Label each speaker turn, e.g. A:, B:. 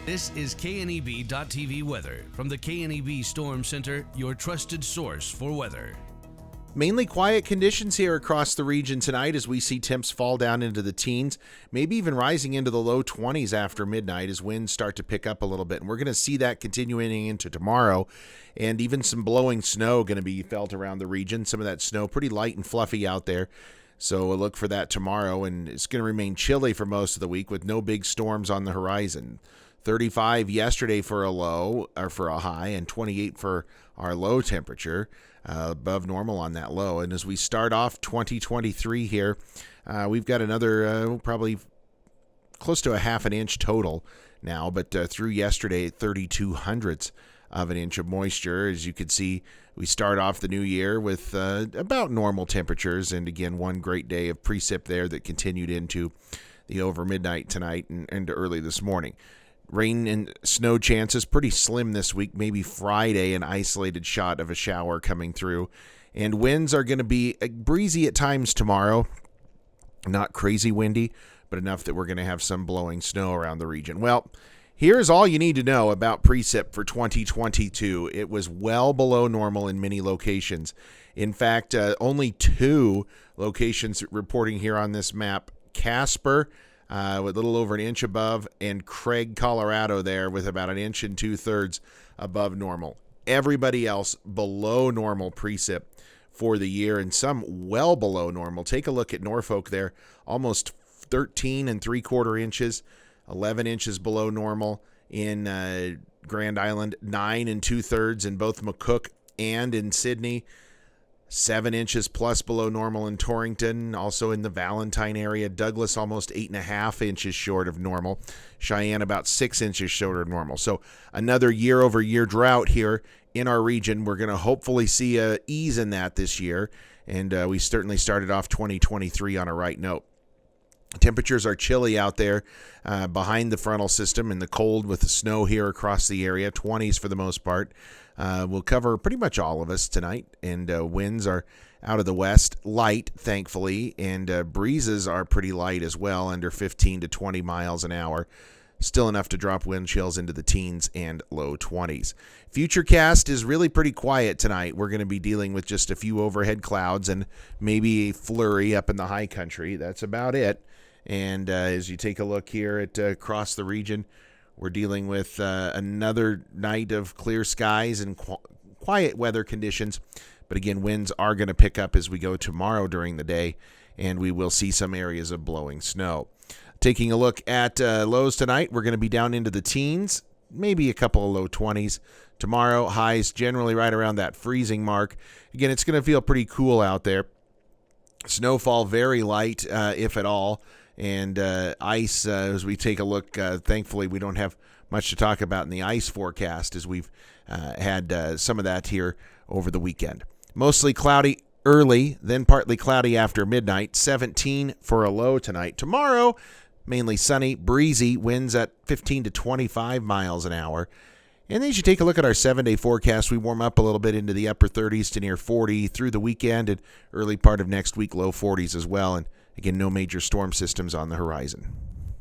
A: This is KNEB.TV weather from the KNEB Storm Center, your trusted source for weather.
B: Mainly quiet conditions here across the region tonight as we see temps fall down into the teens, maybe even rising into the low 20s after midnight as winds start to pick up a little bit. And we're going to see that continuing into tomorrow, and even some blowing snow going to be felt around the region. Some of that snow pretty light and fluffy out there. So we'll look for that tomorrow, and it's going to remain chilly for most of the week with no big storms on the horizon. 35 yesterday for a low, or for a high, and 28 for our low temperature, above normal on that low. And as we start off 2023 here, we've got another probably close to a half an inch total now, but through yesterday, 32 hundredths of an inch of moisture. As you can see, we start off the new year with about normal temperatures, and again, one great day of precip there that continued into the over midnight tonight and early this morning. Rain and snow chances pretty slim this week, maybe Friday, an isolated shot of a shower coming through. And winds are going to be breezy at times tomorrow. Not crazy windy, but enough that we're going to have some blowing snow around the region. Well, here's all you need to know about precip for 2022. It was well below normal in many locations. In fact, only two locations reporting here on this map, Casper, with a little over an inch above, and Craig, Colorado there with about an inch and 2/3 above normal. Everybody else below normal precip for the year, and some well below normal. Take a look at Norfolk there, almost 13 3/4 inches, 11 inches below normal in Grand Island, 9 2/3 in both McCook and in Sydney. 7 inches plus below normal in Torrington, also in the Valentine area. Douglas almost 8.5 inches short of normal. Cheyenne about 6 inches short of normal. So another year-over-year drought here in our region. We're going to hopefully see a ease in that this year, and we certainly started off 2023 on a right note. Temperatures are chilly out there behind the frontal system, and the cold with the snow here across the area, 20s for the most part. We'll cover pretty much all of us tonight, and winds are out of the west, light, thankfully, and breezes are pretty light as well, under 15 to 20 miles an hour. Still enough to drop wind chills into the teens and low 20s. Futurecast is really pretty quiet tonight. We're going to be dealing with just a few overhead clouds and maybe a flurry up in the high country. That's about it. And as you take a look here at across the region, we're dealing with another night of clear skies and quiet weather conditions. But again, winds are going to pick up as we go tomorrow during the day, and we will see some areas of blowing snow. Taking a look at lows tonight, we're going to be down into the teens, maybe a couple of low 20s. Tomorrow, highs generally right around that freezing mark. Again, it's going to feel pretty cool out there. Snowfall very light, if at all. And ice, as we take a look, thankfully we don't have much to talk about in the ice forecast, as we've had some of that here over the weekend. Mostly cloudy early, then partly cloudy after midnight. 17 for a low tonight. Tomorrow, mainly sunny, breezy, winds at 15 to 25 miles an hour. And then as you take a look at our 7-day forecast, we warm up a little bit into the upper 30s to near 40 through the weekend, and early part of next week, low 40s as well. And again, no major storm systems on the horizon.